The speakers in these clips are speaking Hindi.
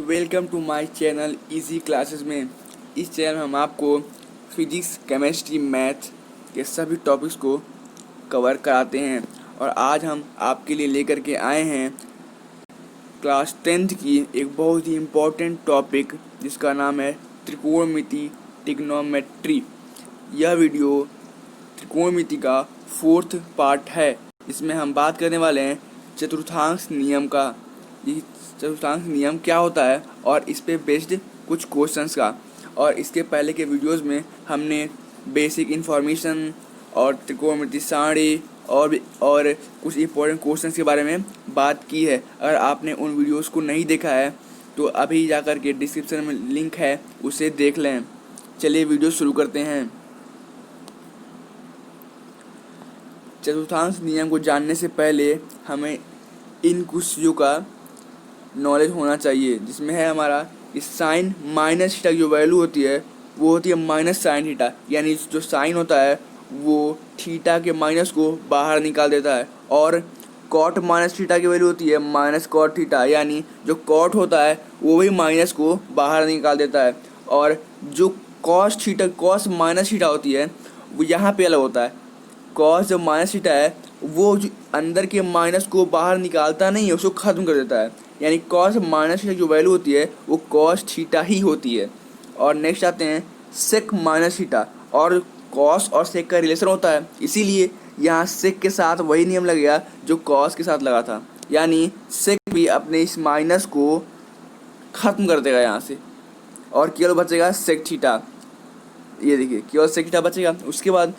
Welcome to my channel easy classes में। इस चैनल में हम आपको फिजिक्स, केमिस्ट्री, मैथ के सभी टॉपिक्स को कवर कराते हैं। और आज हम आपके लिए लेकर के आए हैं क्लास 10th की एक बहुत ही इम्पोर्टेंट टॉपिक जिसका नाम है त्रिकोणमिति, ट्रिग्नोमेट्री। यह वीडियो त्रिकोणमिति का 4th पार्ट है। इसमें हम बात करने वाले हैं चतुर्थांश नियम का। ये चतुर्थांश नियम क्या होता है और इस पे बेस्ड कुछ क्वेश्चंस का। और इसके पहले के वीडियोस में हमने बेसिक इन्फॉर्मेशन और त्रिकोणमिति सारणी और कुछ इम्पोर्टेंट क्वेश्चंस के बारे में बात की है। अगर आपने उन वीडियोस को नहीं देखा है तो अभी जाकर के डिस्क्रिप्शन में लिंक है, उसे देख लें। चलिए वीडियो शुरू करते हैं। चतुर्थांश नियम को जानने से पहले हमें इन कुछ चीज़ों का नॉलेज होना चाहिए, जिसमें है हमारा इस साइन माइनस थीटा की जो वैल्यू होती है वो होती है माइनस साइन थीटा। यानी जो साइन होता है वो थीटा के माइनस को बाहर निकाल देता है। और कॉट माइनस थीटा की वैल्यू होती है माइनस कॉट थीटा, यानी जो कॉट होता है वो भी माइनस को बाहर निकाल देता है। और जो कॉस माइनस थीटा होती है वो यहाँ पे अलग होता है। कॉस जो माइनस थीटा है वो अंदर के माइनस को बाहर निकालता नहीं है, उसको ख़त्म कर देता है। यानी कॉस माइनस थीटा जो वैल्यू होती है वो कॉस थीटा ही होती है। और नेक्स्ट आते हैं सेक माइनस थीटा। और कॉस और सेक का रिलेशन होता है, इसीलिए यहाँ सेक के साथ वही नियम लगेगा जो कॉस के साथ लगा था। यानी सेक भी अपने इस माइनस को ख़त्म कर देगा यहाँ से, और केवल बचेगा सेक थीटा। ये देखिए केवल सेक थीटा बचेगा। उसके बाद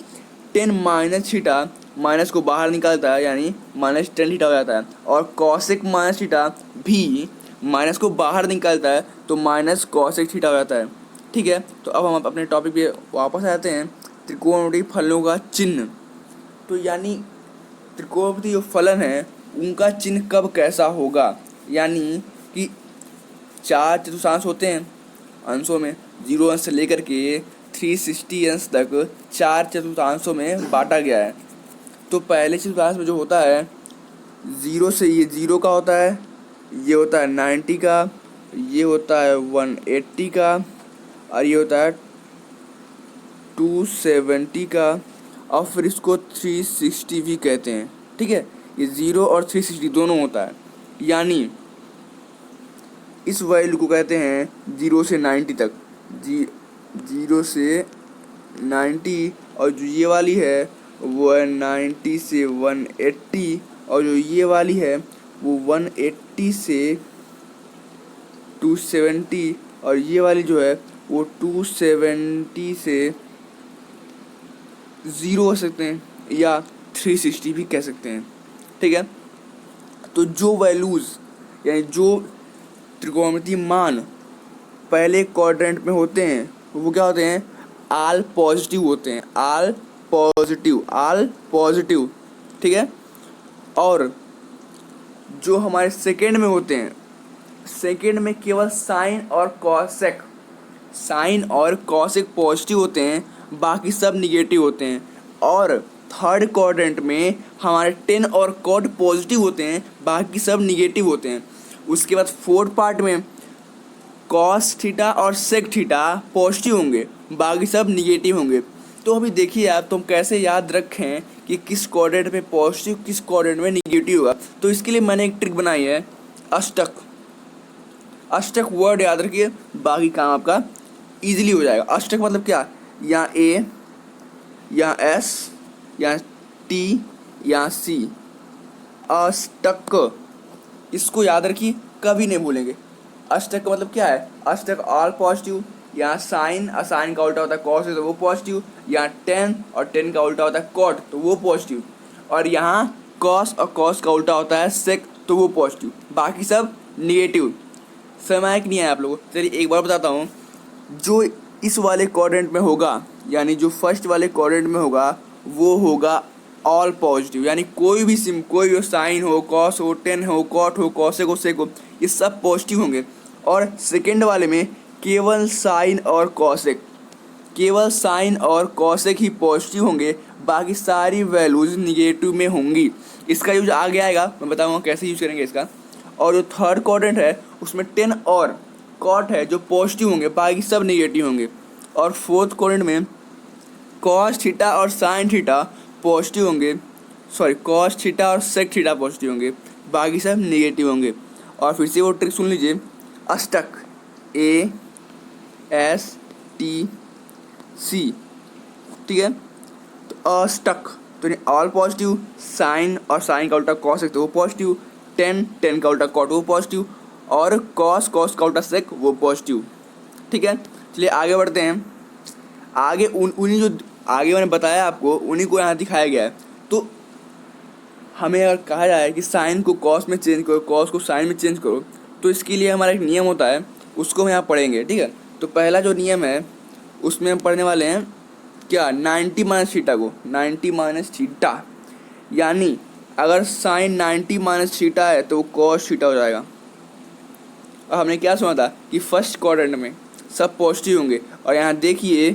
टेन माइनस थीटा माइनस को बाहर निकालता है, यानी माइनस टेन थीटा हो जाता है। और कॉसेक माइनस थीटा भी माइनस को बाहर निकालता है, तो माइनस कॉसेक थीटा हो जाता है। ठीक है, तो अब हम अपने टॉपिक पे वापस आते हैं। त्रिकोणमितीय फलनों का चिन्ह। तो यानी त्रिकोणमितीय जो फलन है उनका चिन्ह कब कैसा होगा। यानी कि 4 चतुर्थांश होते हैं अंशों में, 0 अंश से लेकर के 360 अंश तक 4 चतुर्थांशों में बांटा गया है। तो पहले चतुर्थांश में जो होता है 0 से, ये 0 का होता है, ये होता है 90 का, ये होता है 180 का, और ये होता है 270 का, और फिर इसको 360 भी कहते हैं। ठीक है, ये 0 और 360 दोनों होता है। यानी इस वैल्यू को कहते हैं 0 से 90 तक, 0 से 90, और जो ये वाली है वो है 90 से 180, और जो ये वाली है वो 180 से 270, और ये वाली जो है वो 270 से 0 कह सकते हैं, या 360 भी कह सकते हैं। ठीक है, तो जो वैल्यूज़ यानी जो त्रिकोणमितीय मान पहले क्वाड्रेंट में होते हैं वो क्या होते हैं, आल पॉजिटिव होते हैं। आल पॉजिटिव। ठीक है, और जो हमारे सेकेंड में होते हैं, सेकेंड में केवल साइन और कॉसेक पॉजिटिव होते हैं, बाकी सब निगेटिव होते हैं। और थर्ड क्वाड्रेंट में हमारे 10 और कॉट पॉजिटिव होते हैं, बाकी सब निगेटिव होते हैं। उसके बाद फोर्थ पार्ट में कॉस थीटा और सेक थीटा पॉजिटिव होंगे, बाकी सब निगेटिव होंगे। तो अभी देखिए आप, तुम कैसे याद रखें कि किस क्वाड्रेंट में पॉजिटिव किस क्वाड्रेंट में निगेटिव होगा। तो इसके लिए मैंने एक ट्रिक बनाई है, अष्टक वर्ड याद रखिए, बाकी काम आपका इजीली हो जाएगा। अष्टक मतलब क्या, यहाँ ए, यहाँ एस, यहाँ टी, यहाँ सी, अष्टक। इसको याद रखिए, कभी नहीं भूलेंगे। अष्टक का मतलब क्या है, अष्टक ऑल पॉजिटिव। यहाँ साइन का उल्टा होता है कॉस, तो वो पॉजिटिव। यहाँ 10 और 10 का उल्टा होता है कॉट, तो वो पॉजिटिव। और यहाँ कॉस और कॉस का उल्टा होता है सेक, तो वो पॉजिटिव। बाकी सब निगेटिव। समझ नहीं आया आप लोगों को? चलिए एक बार बताता हूँ। जो इस वाले क्वाड्रेंट में होगा, यानी जो फर्स्ट वाले क्वाड्रेंट में होगा वो होगा ऑल पॉजिटिव। यानी कोई भी साइन हो, कॉस हो, 10 हो, कॉट हो, कॉसेक हो, सेक हो, ये सब पॉजिटिव होंगे। और सेकेंड वाले में केवल साइन और कॉसेक ही पॉजिटिव होंगे, बाकी सारी वैल्यूज़ निगेटिव में होंगी। इसका यूज आगे आएगा, मैं बताऊँगा कैसे यूज करेंगे इसका। और जो थर्ड क्वाड्रेंट है उसमें 10 और कॉट है जो पॉजिटिव होंगे, बाकी सब नेगेटिव होंगे। और फोर्थ क्वाड्रेंट में कॉस थीटा और साइन थीटा पॉजिटिव होंगे, सॉरी कॉस थीटा और सेक थीटा पॉजिटिव होंगे, बाकी सब नेगेटिव होंगे। और फिर से वो ट्रिक सुन लीजिए, अष्टक ASTC, ठीक है। तो अष्टक तो ऑल पॉजिटिव, साइन और साइन का उल्टा कॉस है तो वो पॉजिटिव, टेन का उल्टा कॉट वो पॉजिटिव, और कॉस का उल्टा सेक वो पॉजिटिव, ठीक है। चलिए आगे बढ़ते हैं। आगे उन्हीं जो आगे मैंने बताया आपको उन्हीं को यहाँ दिखाया गया है। तो हमें अगर कहा जाए कि साइन को कॉस में चेंज करो, कॉस को साइन में चेंज करो, तो इसके लिए हमारा एक नियम होता है, उसको हम यहाँ पढ़ेंगे, ठीक है। तो पहला जो नियम है उसमें हम पढ़ने वाले हैं क्या, 90 माइनस थीटा को, 90 माइनस थीटा, यानी अगर साइन 90 माइनस थीटा है तो वो कॉस थीटा हो जाएगा। और हमने क्या सुना था कि फर्स्ट क्वाड्रेंट में सब पॉजिटिव होंगे, और यहाँ देखिए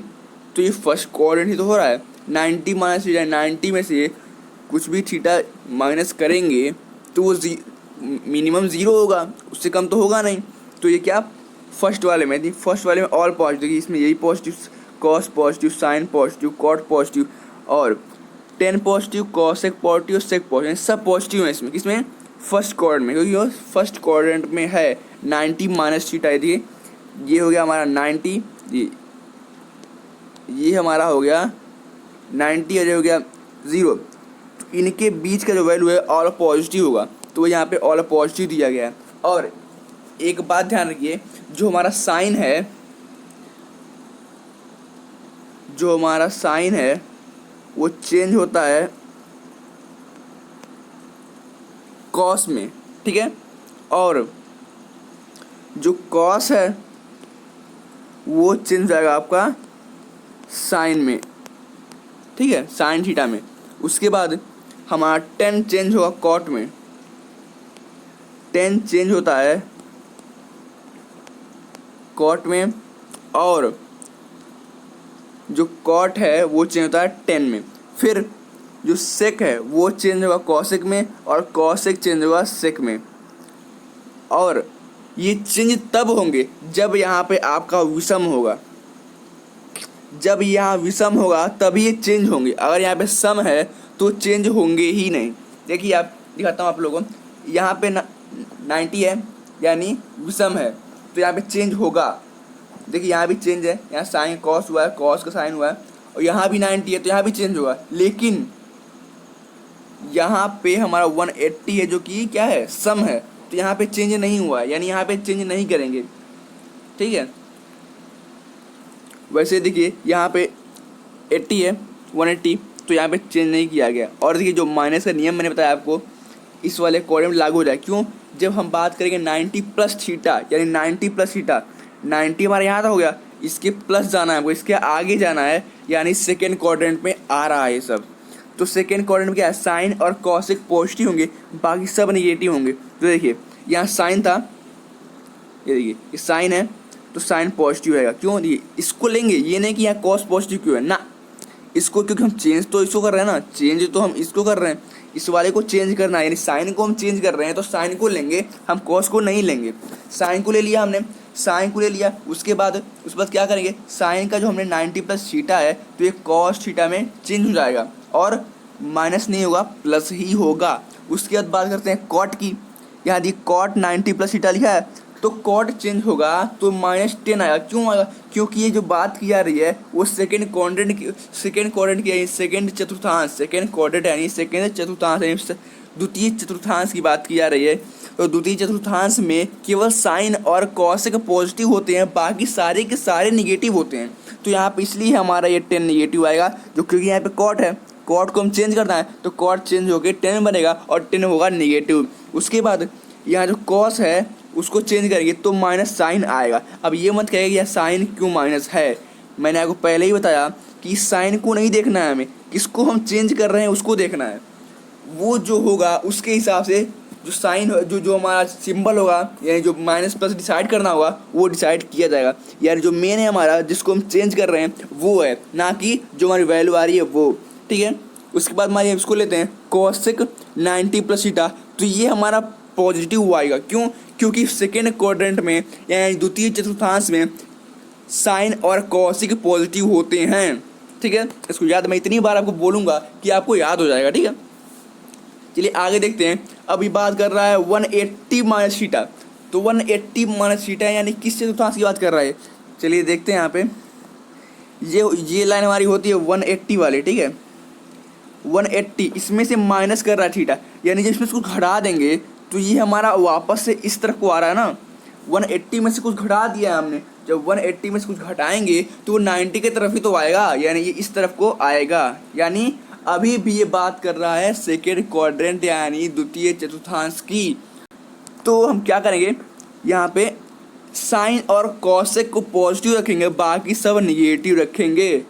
तो ये फर्स्ट क्वाड्रेंट ही तो हो रहा है। 90 माइनस थीटा, 90 में से कुछ भी थीटा माइनस करेंगे तो वो मिनिमम ज़ीरो होगा, उससे कम तो होगा नहीं। तो ये क्या फर्स्ट वाले में थी, फर्स्ट वाले में ऑल पॉजिटिव, इसमें यही positive, cos positive, sine positive, cot positive, और tan positive, cosec positive, sec positive, सब पॉजिटिव है इसमें, किसमें, फर्स्ट क्वाड्रेंट में, क्योंकि वो फर्स्ट क्वाड्रेंट में है। 90 माइनस थीटा है, ये हो गया हमारा 90, ये हमारा हो गया 90 और ये हो गया 0। तो इनके बीच का जो वैल्यू है ऑल पॉजिटिव होगा, तो यहाँ पे ऑल पॉजिटिव दिया गया है। और एक बात ध्यान रखिए, जो हमारा साइन है वो चेंज होता है कॉस में, ठीक है। और जो कॉस है वो चेंज हो जाएगा आपका साइन में, ठीक है, साइन थीटा में। उसके बाद हमारा टेन चेंज होगा कॉट में, टेन चेंज होता है कॉट में, और जो कॉट है वो चेंज होता है टेन में। फिर जो सेक है वो चेंज होगा कॉसेक में, और कॉसेक चेंज होगा सेक में। और ये चेंज तब होंगे जब यहाँ पे आपका विषम होगा, जब यहाँ विषम होगा तभी ये चेंज होंगे। अगर यहाँ पे सम है तो चेंज होंगे ही नहीं। देखिए आप, दिखाता हूँ आप लोगों को, यहाँ पे 90 है यानी विषम है, तो यहाँ पे चेंज होगा। देखिए यहाँ भी चेंज है, यहाँ साइन कॉस हुआ है, कॉस का साइन हुआ है, और यहाँ भी 90 है तो यहाँ भी चेंज होगा। लेकिन यहाँ पे हमारा 180 है जो कि क्या है, सम है, तो यहाँ पे चेंज नहीं हुआ है, यानी यहाँ पे चेंज नहीं करेंगे, ठीक है। वैसे देखिए यहाँ पे 80 है, 180, तो यहाँ पे चेंज नहीं किया गया। और देखिए जो माइनस का नियम मैंने बताया आपको, इस वाले कॉलम में लागू हो जाए। क्यों, जब हम बात करेंगे 90 प्लस थीटा, यानी 90 प्लस थीटा, 90 हमारे यहाँ था हो गया, इसके प्लस जाना है हमको, इसके आगे जाना है, यानी सेकेंड क्वाड्रेंट में आ रहा है ये सब। तो सेकेंड क्वाड्रेंट में क्या है, साइन और कॉसेक पॉजिटिव होंगे, बाकी सब नेगेटिव होंगे। तो देखिए यहाँ साइन था, ये देखिए ये साइन है तो साइन पॉजिटिव रहेगा। क्यों, देखिए इसको लेंगे, ये नहीं कि यहाँ कॉस पॉजिटिव क्यों है ना, इसको, क्योंकि हम चेंज तो इसको कर रहे हैं ना, चेंज तो हम इसको कर रहे हैं, इस वाले को चेंज करना है, यानी साइन को हम चेंज कर रहे हैं, तो साइन को लेंगे हम, कॉस को नहीं लेंगे। साइन को ले लिया हमने, साइन को ले लिया, उसके बाद क्या करेंगे, साइन का जो हमने 90 प्लस थीटा है तो ये कॉस थीटा में चेंज हो जाएगा, और माइनस नहीं होगा प्लस ही होगा। उसके बाद बात करते हैं कॉट की। यहाँ दी कॉट 90 प्लस थीटा लिखा है, तो कॉट चेंज होगा तो -10 आएगा। क्यों आएगा, क्योंकि ये जो बात की जा रही है वो सेकेंड क्वाड्रेंट की, सेकेंड चतुर्थांश, सेकेंड क्वाड्रेंट यानी सेकेंड चतुर्थांश, यानी द्वितीय चतुर्थांश की बात की जा रही है। तो द्वितीय चतुर्थांश में केवल साइन और कॉसेक पॉजिटिव होते हैं, बाकी सारे के सारे निगेटिव होते हैं। तो यहाँ पे इसलिए हमारा ये 10 निगेटिव आएगा, जो क्योंकि यहाँ पे कॉट है, कॉट को हम चेंज करना है तो कॉट चेंज होकर 10 बनेगा और 10 होगा निगेटिव। उसके बाद यहाँ जो कॉस है उसको चेंज करेंगे तो माइनस साइन आएगा। अब ये मत कहेगा यह साइन क्यों माइनस है, मैंने आपको पहले ही बताया कि साइन को नहीं देखना है हमें, किसको हम चेंज कर रहे हैं उसको देखना है। वो जो होगा उसके हिसाब से जो साइन जो हमारा सिंबल होगा, यानी जो माइनस प्लस डिसाइड करना होगा वो डिसाइड किया जाएगा। यानी जो मेन है हमारा, जिसको हम चेंज कर रहे हैं वो है, ना कि जो हमारी वैल्यू आ रही है वो, ठीक है। उसके बाद हमारे इसको लेते हैं कोसेक 90 प्लस थीटा, तो ये हमारा पॉजिटिव आएगा। क्यों, क्योंकि सेकेंड क्वाड्रेंट में यानी द्वितीय चतुर्थांश में साइन और कॉसिक पॉजिटिव होते हैं। ठीक है, इसको याद मैं इतनी बार आपको बोलूँगा कि आपको याद हो जाएगा। ठीक है, चलिए आगे देखते हैं। अभी बात कर रहा है 180 माइनस थीटा। तो 180 माइनस थीटा यानी किस चतुर्थांश की बात कर रहा है? चलिए देखते हैं यहाँ पे। ये लाइन हमारी होती है 180 वाली। ठीक है, 180 इसमें से माइनस कर रहा है थीटा, यानी जब इसमें इसको घटा देंगे तो ये हमारा वापस से इस तरफ को आ रहा है ना। 180 में से कुछ घटा दिया हमने, जब 180 में से कुछ घटाएंगे तो वो 90 की तरफ ही तो आएगा, यानी ये इस तरफ को आएगा। यानी अभी भी ये बात कर रहा है सेकेंड क्वाड्रेंट यानी द्वितीय चतुर्थांश की। तो हम क्या करेंगे, यहाँ पे साइन और कॉसेक को पॉजिटिव रखेंगे, बाकी सब निगेटिव रखेंगे।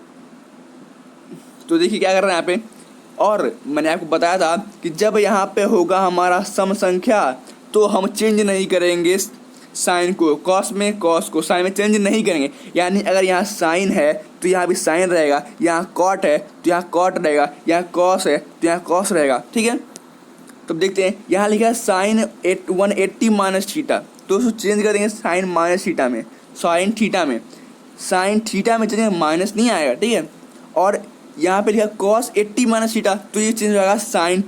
तो देखिए क्या कर रहे हैं यहाँ पे, और मैंने आपको बताया था कि जब यहाँ पे होगा हमारा सम संख्या तो हम चेंज नहीं करेंगे साइन को, कॉस में कॉस को साइन में चेंज नहीं करेंगे। यानी अगर यहाँ साइन है तो यहाँ भी साइन रहेगा, यहाँ कॉट है तो यहाँ कॉट रहेगा, यहाँ कॉस है तो यहाँ कॉस रहेगा। ठीक है, तो देखते हैं यहाँ लिखा है साइन 180 माइनस थीटा, तो उसको चेंज कर देंगे साइन माइनस थीटा में, साइन थीटा में। साइन थीटा में चेंज माइनस नहीं आएगा। ठीक है, और यहाँ पे लिखा कॉस 80 माइनस थीटा, तो ये चेंज हो जाएगा साइन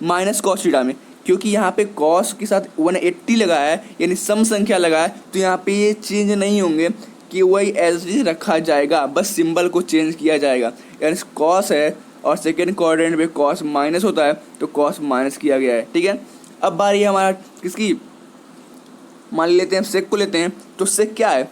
माइनस कॉस थीटा में, क्योंकि यहाँ पे कॉस के साथ 180 लगाया है यानी सम संख्या लगाया है, तो यहाँ पे ये चेंज नहीं होंगे कि वही एज इट रखा जाएगा, बस सिंबल को चेंज किया जाएगा। यानी कॉस है और सेकेंड क्वाड्रेंट में कॉस माइनस होता है तो कॉस माइनस किया गया है। ठीक है, अब बारी है हमारा किसकी, मान लेते हैं सेक को लेते हैं। तो सेक क्या है,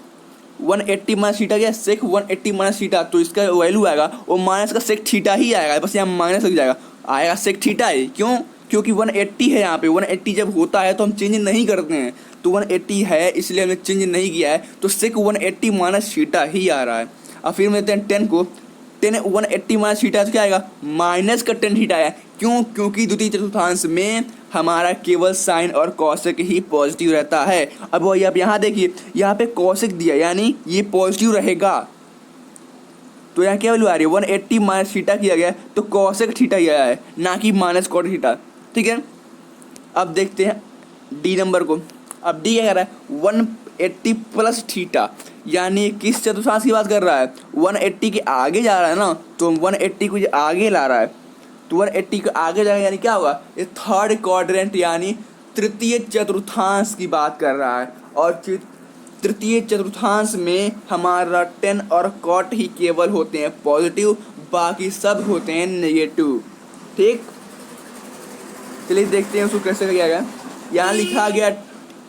180 माइनस थीटा क्या है, सेक 180 माइनस थीटा, तो इसका वैल्यू आएगा वो माइनस का सेक थीटा ही आएगा, बस यहाँ माइनस लग जाएगा, आएगा सेक थीटा है। क्यों? क्योंकि 180 है यहाँ पे, 180 जब होता है तो हम चेंज नहीं करते हैं, तो 180 है इसलिए हमने चेंज नहीं किया है, तो सेक 180 माइनस थीटा ही आ रहा है। अब फिर लेते हैं 10 को, 10 180 माइनस थीटा तो क्या आएगा, माइनस का 10 थीटा है। क्यों? क्योंकि द्वितीय चतुर्थांश में हमारा केवल साइन और कॉसेक ही पॉजिटिव रहता है। अब वही आप यहाँ देखिए, यहाँ पे कॉसेक दिया यानी ये पॉजिटिव रहेगा, तो यहाँ क्या वैल्यू आ रही है, 180 माइनस थीटा किया गया तो कॉसेक थीटा ही आया है, ना कि माइनस कॉट थीटा। ठीक है, अब देखते हैं डी नंबर को। अब डी क्या कर रहा है, 180 प्लस थीटा, यानी किस चतुर्थांश की बात कर रहा है, 180 के आगे जा रहा है ना, तो 180 को आगे ला रहा है, तो 180 को आगे जाएगा यानी क्या होगा, ये थर्ड क्वाड्रेंट यानी तृतीय चतुर्थांश की बात कर रहा है। और तृतीय चतुर्थांश में हमारा 10 और कॉट ही केवल होते हैं पॉजिटिव, बाकी सब होते हैं नेगेटिव। ठीक, चलिए देखते हैं उसको कैसे किया गया। यहाँ लिखा गया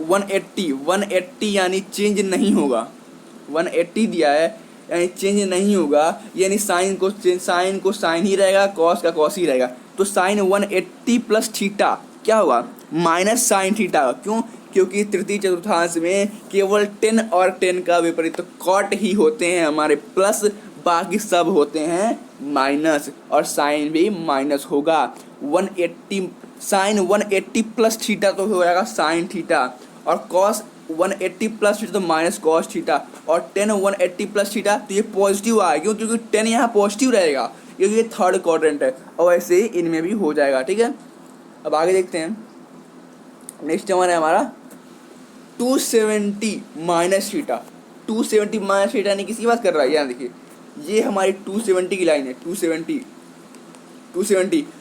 180 यानी चेंज नहीं होगा, 180 दिया है यानी चेंज नहीं होगा, यानी साइन को साइन ही रहेगा, कॉस का कॉस ही रहेगा। तो साइन 180 प्लस थीटा क्या होगा, माइनस साइन थीटा। क्यों? क्योंकि तृतीय चतुर्थांश में केवल 10 और 10 का विपरीत कॉट ही होते हैं हमारे प्लस, बाकी सब होते हैं माइनस, और साइन भी माइनस होगा। 180 साइन 180 प्लस थीटा तो हो जाएगा साइन थीटा, और कॉस 180 प्लस थीटा तो माइनस कॉस थीटा, और 10 180 प्लस थीटा तो ये पॉजिटिव आएगा, क्योंकि 10 यहाँ पॉजिटिव रहेगा क्योंकि ये थर्ड क्वाड्रेंट है, और वैसे ही इनमें भी हो जाएगा। ठीक है, अब आगे देखते हैं। नेक्स्ट हमारा 270 माइनस थीटा, 270 माइनस थीटा यानी किसकी बात कर रहा है, यहाँ देखिए ये हमारी 270 की लाइन है, 270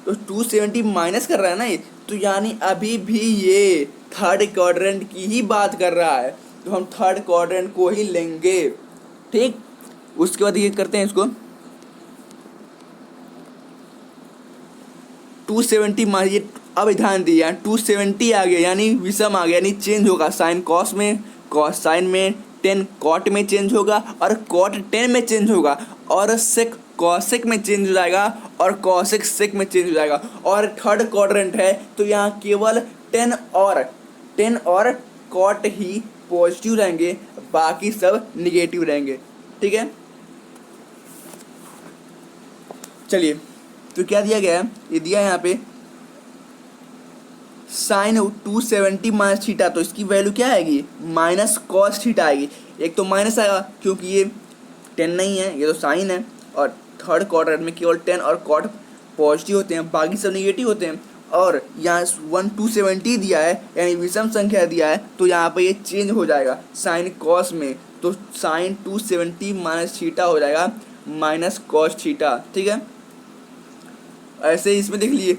तो 270 माइनस कर रहा है ना ये, तो यानी अभी भी ये थर्ड क्वाड्रेंट की ही बात कर रहा है, तो हम थर्ड क्वाड्रेंट को ही लेंगे। ठीक, उसके बाद ये करते हैं इसको 270 माइनस, अब ध्यान दिए 270 आ गया यानी विषम आ गया, यानी चेंज होगा, साइन कॉस में, कॉस साइन में, 10 कॉट में चेंज होगा, और कॉट 10 में चेंज होगा, और सेक कॉसेक में चेंज हो जाएगा, और कॉसेक सेक में चेंज हो जाएगा। और थर्ड क्वाड्रेंट है तो यहाँ केवल 10 और कॉट ही पॉजिटिव रहेंगे, बाकी सब निगेटिव रहेंगे। ठीक है, चलिए तो क्या दिया गया है, ये दिया है यहाँ पे साइन 270 माइनस थीटा, तो इसकी वैल्यू क्या आएगी, माइनस कॉस थीटा आएगी। एक तो माइनस आएगा क्योंकि ये 10 नहीं है, ये तो साइन है, और थर्ड क्वाड्रेंट में केवल 10 और कॉट पॉजिटिव होते हैं, बाकी सब निगेटिव होते हैं। और यहाँ 1/270 दिया है यानी विषम संख्या दिया है, तो यहाँ पे ये चेंज हो जाएगा साइन कॉस में, तो साइन 270 माइनस थीटा हो जाएगा माइनस कॉस थीटा। ठीक है, ऐसे ही इसमें देख लीजिए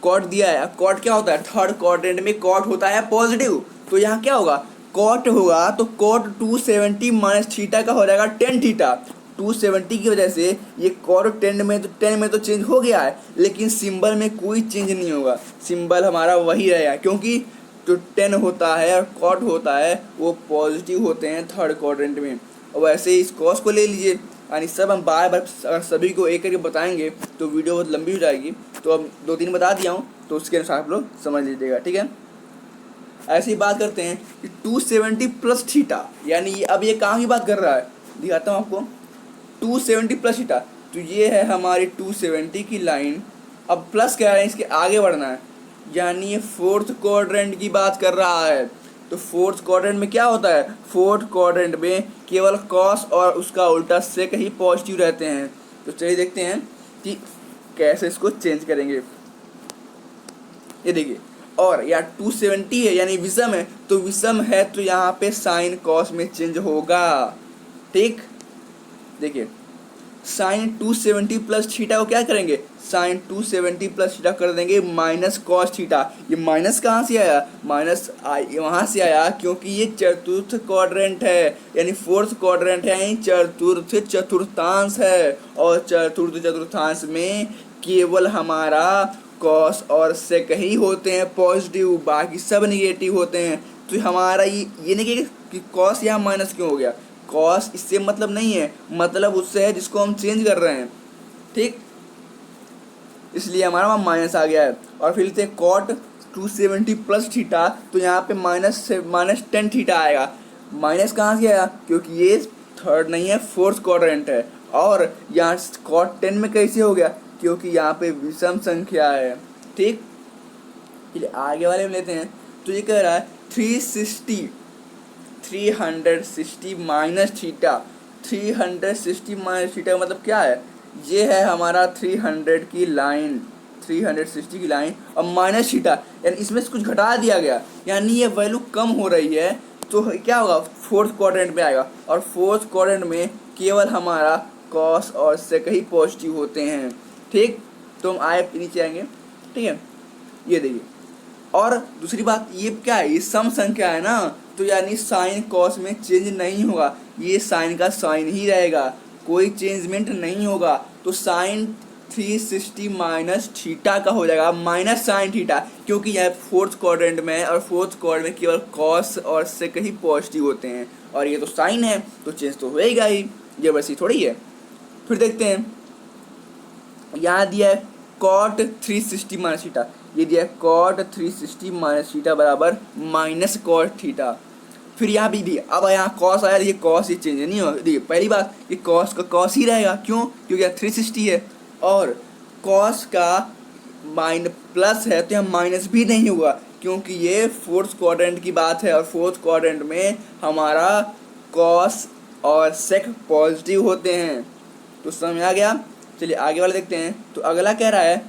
कॉट दिया है। कॉट क्या होता है, थर्ड क्वाड्रेंट में कॉट होता है पॉजिटिव, तो यहाँ क्या होगा, कॉट होगा तो कॉट 270 माइनस थीटा का हो जाएगा टेन थीटा। 270 की वजह से ये कॉट 10 में तो चेंज हो गया है, लेकिन सिंबल में कोई चेंज नहीं होगा, सिंबल हमारा वही रहेगा, क्योंकि जो 10 होता है और कॉट होता है वो पॉजिटिव होते हैं थर्ड क्वाड्रेंट में। और वैसे ही इस कॉस को ले लीजिए, यानी सब हम बार बार अगर सभी को एक करके बताएंगे तो वीडियो बहुत लंबी हो जाएगी, तो अब 2-3 बता दिया हूँ, तो उसके अनुसार आप लोग समझ लीजिएगा। ठीक है, ऐसी बात करते हैं कि 270 प्लस थीटा, यानी अब ये कहाँ की बात कर रहा है, दिखाता हूँ आपको। 270 प्लस थीटा, तो ये है हमारी 270 की लाइन, अब प्लस क्या है, इसके आगे बढ़ना है, यानी ये फोर्थ क्वाड्रेंट की बात कर रहा है। तो फोर्थ क्वाड्रेंट में क्या होता है, फोर्थ क्वाड्रेंट में केवल कॉस और उसका उल्टा सेक ही पॉजिटिव रहते हैं। तो चलिए देखते हैं कि कैसे इसको चेंज करेंगे। ये देखिए, और यहाँ 270 है यानी विषम है, तो विषम है तो यहाँ पे साइन कॉस में चेंज होगा। ठीक, देखिए साइन 270 प्लस थीटा को क्या करेंगे, साइन 270 प्लस थीटा कर देंगे माइनस कॉस थीटा। ये माइनस कहाँ से आया, माइनस वहाँ से आया क्योंकि ये चतुर्थ क्वाड्रेंट है, यानी फोर्थ क्वाड्रेंट है, यानी चतुर्थ चतुर्थांश है, और चतुर्थ चतुर्थांश में केवल हमारा कॉस और सेक ही होते हैं पॉजिटिव, बाकी सब निगेटिव होते हैं। तो हमारा ये नहीं कि कॉस यहाँ माइनस क्यों हो गया, कॉस इससे मतलब नहीं है, मतलब उससे है जिसको हम चेंज कर रहे हैं। ठीक, इसलिए हमारा वहाँ माइनस आ गया है। और फिर से कॉट 270 प्लस थीटा, तो यहाँ पे माइनस 10 थीटा आएगा। माइनस कहाँ से आया, क्योंकि ये थर्ड नहीं है, फोर्थ क्वाड्रेंट है। और यहाँ कॉट 10 में कैसे हो गया, क्योंकि यहाँ पे विषम संख्या है। ठीक, चलिए आगे वाले में लेते हैं। तो ये कह रहा है 360 माइनस थीटा, 360 माइनस थीटा मतलब क्या है, ये है हमारा 300 की लाइन, 360 की लाइन और माइनस थीटा, यानी इसमें से कुछ घटा दिया गया, यानी ये वैल्यू कम हो रही है, तो क्या होगा, फोर्थ क्वाड्रेंट में आएगा, और फोर्थ क्वाड्रेंट में केवल हमारा कॉस और सेक ही पॉजिटिव होते हैं। ठीक, तो हम आए नीचे आएंगे। ठीक है, ये देखिए, और दूसरी बात ये क्या है, ये सम संख्या है ना, तो यानी साइन कॉस में चेंज नहीं होगा, ये साइन का साइन ही रहेगा, कोई चेंजमेंट नहीं होगा। तो साइन 360 माइनस थीटा का हो जाएगा माइनस साइन थीटा, क्योंकि यह फोर्थ क्वाड्रेंट में है और फोर्थ क्वाड्रेंट में केवल कॉस और सेक ही पॉजिटिव होते हैं, और ये तो साइन है तो चेंज तो होएगा ही, ये बस ही थोड़ी है। फिर देखते हैं, यहाँ दिया है कॉट 360 माइनस थीटा, ये दिया है कॉट 360 माइनस थीटा बराबर माइनस कॉट थीटा। फिर यहाँ भी दिया, अब यहाँ कॉस आया, देखिए कॉस ये चेंज नहीं होगा। देखिए पहली बात, ये कॉस का कॉस ही रहेगा, क्यों, क्योंकि यहाँ 360 है, और कॉस का प्लस है तो यहाँ माइनस भी नहीं होगा, क्योंकि ये फोर्थ क्वाड्रेंट की बात है, और फोर्थ क्वाड्रेंट में हमारा कॉस और सेक पॉजिटिव होते हैं। तो समझ आ गया। चलिए आगे वाला देखते हैं। तो अगला कह रहा है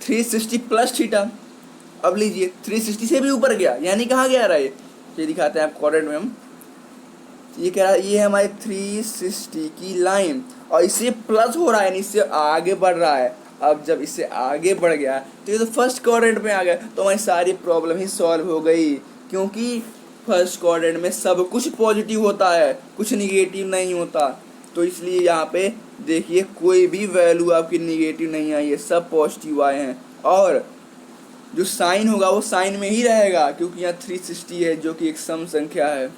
360 प्लस थीटा। अब लीजिए 360 से भी ऊपर गया, यानी कहाँ गया रहा है, ये दिखाते हैं आप क्वाड्रेंट में हम। ये कह रहा है ये है हमारे 360 की लाइन, और इससे प्लस हो रहा है, यानी इससे आगे बढ़ रहा है। अब जब इससे आगे बढ़ गया तो ये तो फर्स्ट क्वाड्रेंट में आ गया, तो हमारी सारी प्रॉब्लम ही सॉल्व हो गई, क्योंकि फर्स्ट क्वाड्रेंट में सब कुछ पॉजिटिव होता है, कुछ निगेटिव नहीं होता। तो इसलिए यहाँ पे देखिए कोई भी वैल्यू आपकी निगेटिव नहीं आई है, सब पॉजिटिव आए हैं, और जो साइन होगा वो साइन में ही रहेगा, क्योंकि यहाँ 360 है जो कि एक सम संख्या है।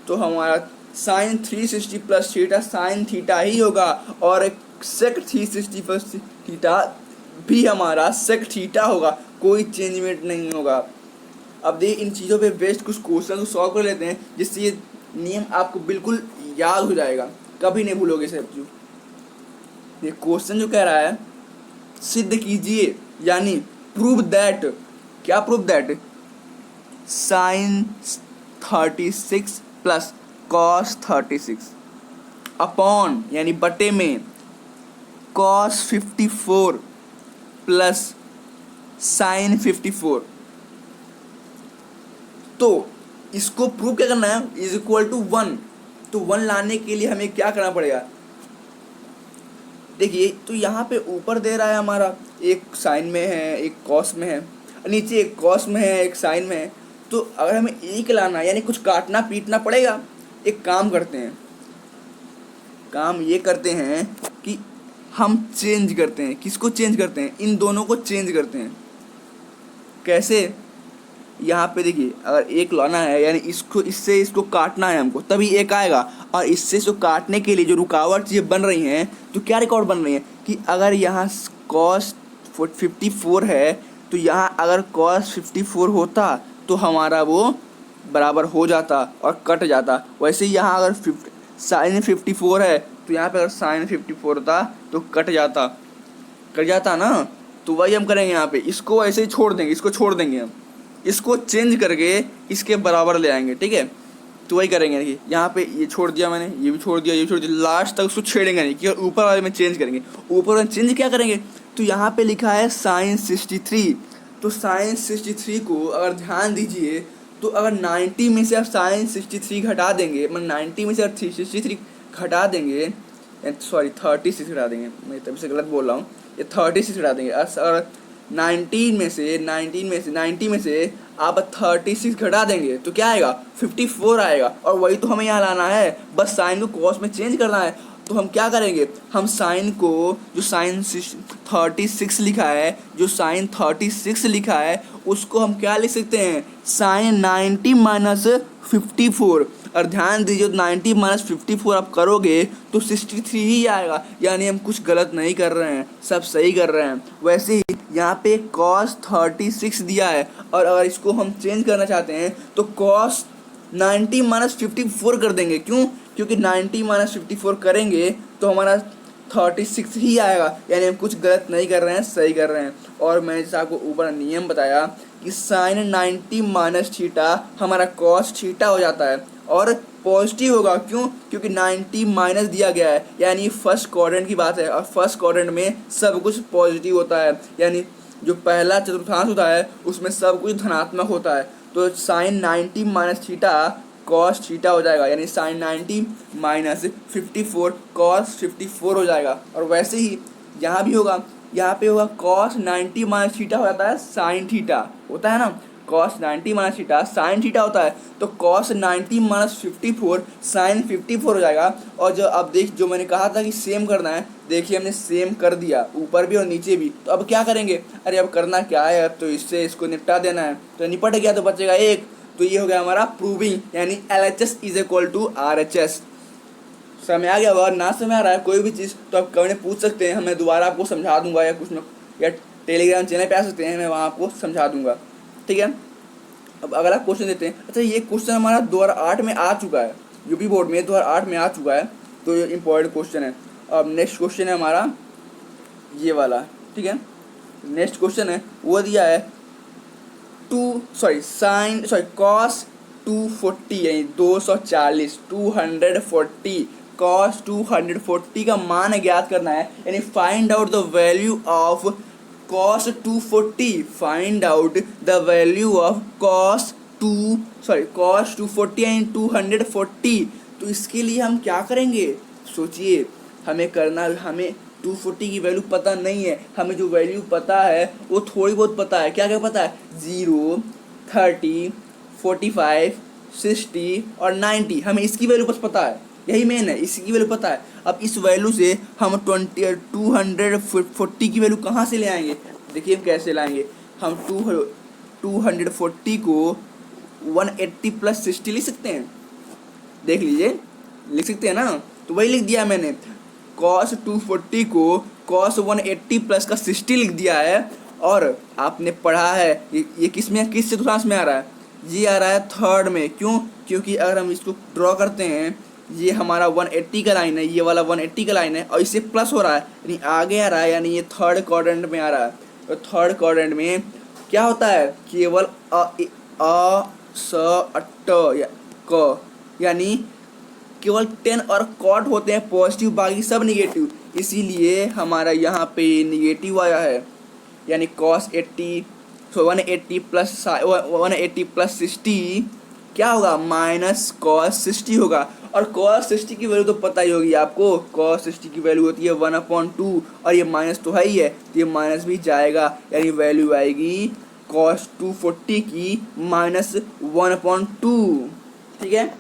तो हमारा sine 360 plus theta sine theta ही होगा, और सेक 360 प्लस थीटा भी हमारा सेक थीटा होगा, कोई चेंजमेंट नहीं होगा। अब देखिए इन चीज़ों पे बेस्ड कुछ क्वेश्चन को सॉल्व कर लेते हैं, जिससे ये नियम आपको बिल्कुल याद हो जाएगा, कभी नहीं भूलोगे सब चीज़। ये क्वेश्चन जो कह रहा है सिद्ध कीजिए, यानी प्रूव दैट, क्या prove that, sine 36 plus cos 36 upon यानी बटे में कॉस 54 प्लस साइन 54। तो इसको प्रूव क्या करना है, इज इक्वल टू 1। तो 1 लाने के लिए हमें क्या करना पड़ेगा, देखिए तो यहाँ पे ऊपर दे रहा है हमारा एक साइन में है एक कॉस में है, नीचे एक कॉस में है एक साइन में है। तो अगर हमें एक लाना है यानी कुछ काटना पीटना पड़ेगा। एक काम करते हैं, काम ये करते हैं कि हम चेंज करते हैं, किसको चेंज करते हैं, इन दोनों को चेंज करते हैं। कैसे, यहाँ पे देखिए अगर एक लाना है यानी इसको इससे इसको काटना है हमको तभी एक आएगा, और इससे इसको काटने के लिए जो रुकावट चीज़ें बन रही हैं तो क्या रिकॉर्ड बन रही हैं कि अगर यहाँ कॉस 54 है तो यहाँ अगर कॉस 54 होता तो हमारा वो बराबर हो जाता और कट जाता। वैसे ही यहाँ अगर साइन 54 है तो यहाँ पे अगर साइन 54 होता तो कट जाता ना। तो वही हम करेंगे, यहाँ पे इसको ऐसे ही छोड़ देंगे, इसको छोड़ देंगे, हम इसको चेंज करके इसके बराबर ले आएंगे। ठीक है, तो वही करेंगे कि यहाँ पे ये छोड़ दिया मैंने, ये भी छोड़ दिया, ये भी छोड़ दिया, लास्ट तक उसको छेड़ेंगे नहीं कि ऊपर वाले में चेंज करेंगे। ऊपर वाले चेंज क्या करेंगे, तो यहाँ पे लिखा है साइन 63। तो साइन 63 को अगर ध्यान दीजिए तो अगर 90 में से आप साइन 63 घटा देंगे, मतलब 90 में से अगर 63 घटा देंगे, सॉरी 36 घटा देंगे, मैं तभी से गलत बोल रहा हूँ, ये 36 घटा देंगे। अगर 90 में से आप 36 घटा देंगे तो क्या आएगा, 54 आएगा। और वही तो हमें यहाँ लाना है, बस साइन को कॉस में चेंज करना है। तो हम क्या करेंगे, हम साइन को जो साइन 36 लिखा है, जो साइन 36 लिखा है उसको हम क्या लिख सकते हैं, साइन 90 माइनस 54। और ध्यान दीजिए 90 माइनस 54 आप करोगे तो 63 ही आएगा, यानी हम कुछ गलत नहीं कर रहे हैं, सब सही कर रहे हैं। वैसे ही यहाँ पे cos 36 दिया है, और अगर इसको हम चेंज करना चाहते हैं तो cos 90 माइनस 54 कर देंगे। क्यों, क्योंकि 90 माइनस 54 करेंगे तो हमारा 36 ही आएगा, यानी हम कुछ गलत नहीं कर रहे हैं, सही कर रहे हैं। और मैंने जैसा आपको ऊपर नियम बताया कि साइन 90 माइनस थीटा हमारा कॉस थीटा हो जाता है और पॉजिटिव होगा। क्यों, क्योंकि 90 माइनस दिया गया है, यानी फर्स्ट क्वाड्रेंट की बात है, और फर्स्ट क्वाड्रेंट में सब कुछ पॉजिटिव होता है, यानी जो पहला चतुर्थांश होता है उसमें सब कुछ धनात्मक होता है। तो sine 90 minus theta cos theta हो जाएगा, यानी साइन 90 माइनस 54 कॉस 54 हो जाएगा। और वैसे ही यहाँ भी होगा, यहाँ पे होगा कॉस 90 माइनस थीटा हो जाता है साइन थीटा, होता है ना, cos 90 minus theta sine theta होता है। तो कॉस 90 माइनस 54 साइन 54 हो जाएगा। और जो अब देख, जो मैंने कहा था कि सेम करना है, देखिए हमने सेम कर दिया ऊपर भी और नीचे भी। तो अब क्या करेंगे, अरे अब करना क्या है, अब तो इससे इसको निपटा देना है। तो निपट गया तो बचेगा एक, तो ये हो गया हमारा प्रूविंग, यानी LHS is equal to RHS। समय आ गया होगा, ना समय आ रहा है कोई भी चीज़ तो आप कमेंट में पूछ सकते हैं, मैं दोबारा आपको समझा दूंगा, या कुछ न, या टेलीग्राम चैनल पे आ सकते हैं, मैं वहाँ आपको समझा दूंगा। ठीक है, अब अगला क्वेश्चन देते हैं। अच्छा, ये क्वेश्चन हमारा 2008 में आ चुका है, यूपी बोर्ड में 2008 में आ चुका है, तो ये इम्पोर्टेंट क्वेश्चन है। अब नेक्स्ट क्वेश्चन है हमारा ये वाला। ठीक है, नेक्स्ट क्वेश्चन है वो दिया है कॉस 240 यानी 240 कॉस 240 का मान ज्ञात करना है, यानी find out the value of cos 240, find out the value of cos 240 यानी 240। तो इसके लिए हम क्या करेंगे, सोचिए, हमें 240 की वैल्यू पता नहीं है, हमें जो वैल्यू पता है वो थोड़ी बहुत पता है। क्या क्या पता है, 0, 30, 45, 60 और 90, हमें इसकी वैल्यू बस पता है, यही मेन है, इसकी वैल्यू पता है। अब इस वैल्यू से हम 240 की वैल्यू कहाँ से ले आएंगे, देखिए हम कैसे लाएंगे। हम 240 को 180 प्लस 60 लिख सकते हैं, देख लीजिए, लिख सकते हैं ना, तो वही लिख दिया मैंने, कॉस 240 को कॉस 180 प्लस का 60 लिख दिया है। और आपने पढ़ा है ये किस चतुर्थांश में आ रहा है, ये आ रहा है थर्ड में। क्यों, क्योंकि अगर हम इसको ड्रॉ करते हैं, ये हमारा 180 का लाइन है, ये वाला 180 का लाइन है, और इससे प्लस हो रहा है यानी आगे आ रहा है, यानी ये थर्ड क्वाड्रेंट में आ रहा है। तो थर्ड क्वाड्रेंट में क्या होता है, केवल क, यानी केवल 10 और कॉट होते हैं पॉजिटिव, बाकी सब निगेटिव, इसीलिए हमारा यहाँ पे निगेटिव आया है। यानी cos 80, सो 180 प्लस 60 क्या होगा, माइनस cos 60 होगा। और cos 60 की वैल्यू तो पता ही होगी आपको, cos 60 की वैल्यू होती है 1/2 और ये माइनस तो है ही है, तो ये माइनस भी जाएगा, यानी वैल्यू आएगी cos 240 की -1/2। ठीक है,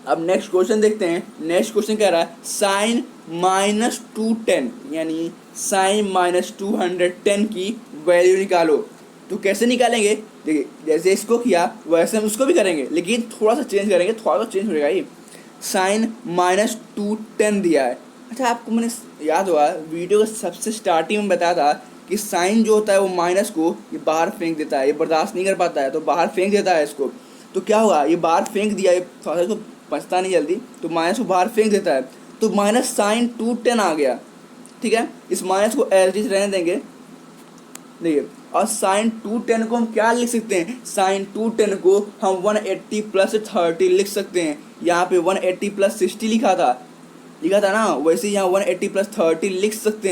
अब नेक्स्ट क्वेश्चन देखते हैं। नेक्स्ट क्वेश्चन कह रहा है साइन -210 यानी साइन -210 की वैल्यू निकालो। तो कैसे निकालेंगे, देखिए जैसे इसको किया वैसे हम उसको भी करेंगे, लेकिन थोड़ा सा चेंज करेंगे, थोड़ा सा चेंज हो जाएगा। ये साइन -210 दिया है। अच्छा, आपको मैंने याद हुआ वीडियो के सबसे स्टार्टिंग में बताया था कि साइन जो होता है वो माइनस को ये बाहर फेंक देता है, ये बर्दाश्त नहीं कर पाता है तो बाहर फेंक देता है इसको। तो क्या हुआ, ये बाहर फेंक दिया, ये थोड़ा सा इसको बचता नहीं जल्दी, तो माइनस को बाहर फेंक देता है, तो माइनस साइन 210 आ गया। ठीक है, इस माइनस को एज इट इज रहने देंगे। देखिए, और साइन 210 को हम क्या लिख सकते हैं, साइन 210 को हम 180 प्लस 30 लिख सकते हैं। यहाँ पे 180 प्लस 60 लिखा था ना, वैसे यहाँ 180 प्लस 30 लिख सकते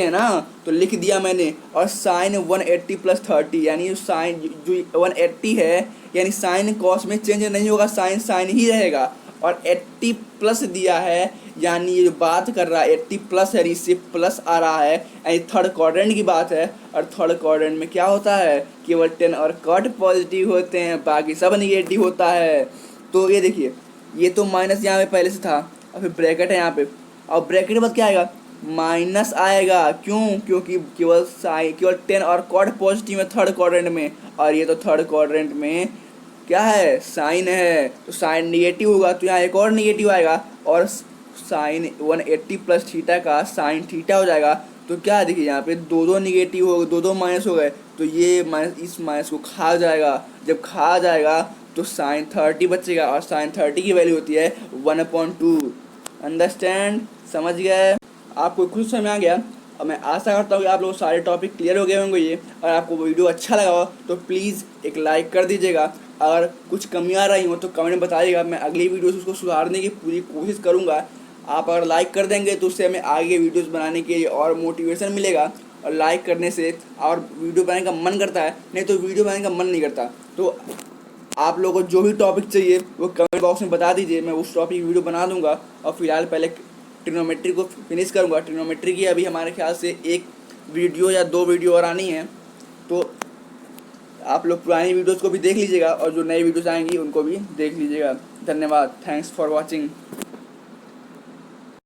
हैं ना, तो लिख दिया मैंने। और साइन 180 प्लस 30 यानी साइन जो 180 है, यानी साइन कॉस में चेंज नहीं होगा, साइन साइन ही रहेगा। और 80 प्लस दिया है, यानी ये जो बात कर रहा है 80 प्लस है, इससे प्लस आ रहा है, यानी थर्ड क्वाड्रेंट की बात है। और थर्ड क्वाड्रेंट में क्या होता है, केवल 10 और कट पॉजिटिव होते हैं, बाकी सब निगेटिव होता है। तो ये देखिए, ये तो माइनस यहाँ पे पहले से था, और फिर ब्रैकेट है यहाँ पे, और ब्रैकेट के बाद क्या आएगा, माइनस आएगा। क्यों, क्योंकि केवल 10 और कॉट पॉजिटिव है थर्ड क्वाड्रेंट में, और ये तो थर्ड क्वाड्रेंट में क्या है, साइन है, तो साइन निगेटिव होगा, तो यहाँ एक और निगेटिव आएगा, और साइन 180 प्लस थीटा का साइन थीटा हो जाएगा। तो क्या देखिए यहाँ पे दो निगेटिव हो गए, दो माइनस हो गए, तो ये माइनस इस माइनस को खा जाएगा। जब खा जाएगा तो साइन 30 बचेगा, और साइन 30 की वैल्यू होती है 1/2। अंडरस्टैंड, समझ गए, आपको कुछ समझ आ गया। और मैं आशा करता हूँ कि आप लोग सारे टॉपिक क्लियर हो गए होंगे ये। और आपको वीडियो अच्छा लगा हो तो प्लीज़ एक लाइक कर दीजिएगा। अगर कुछ कमियाँ रही हो तो कमेंट में बताइएगा, मैं अगली वीडियो से उसको सुधारने की पूरी कोशिश करूँगा। आप अगर लाइक कर देंगे तो उससे हमें आगे वीडियोस बनाने के लिए और मोटिवेशन मिलेगा, और लाइक करने से और वीडियो बनाने का मन करता है, नहीं तो वीडियो बनाने का मन नहीं करता। तो आप लोगों को जो भी टॉपिक चाहिए वो कमेंट बॉक्स में बता दीजिए, मैं उस टॉपिक की वीडियो बना दूंगा। और फिलहाल पहले ट्रिग्नोमेट्री को फिनिश करूंगा। ट्रिग्नोमेट्री की अभी हमारे ख्याल से एक वीडियो या 2 वीडियो और आनी है, तो आप लोग पुरानी वीडियोस को भी देख लीजिएगा, और जो नई वीडियोस आएंगी उनको भी देख लीजिएगा। धन्यवाद, थैंक्स फॉर वॉचिंग।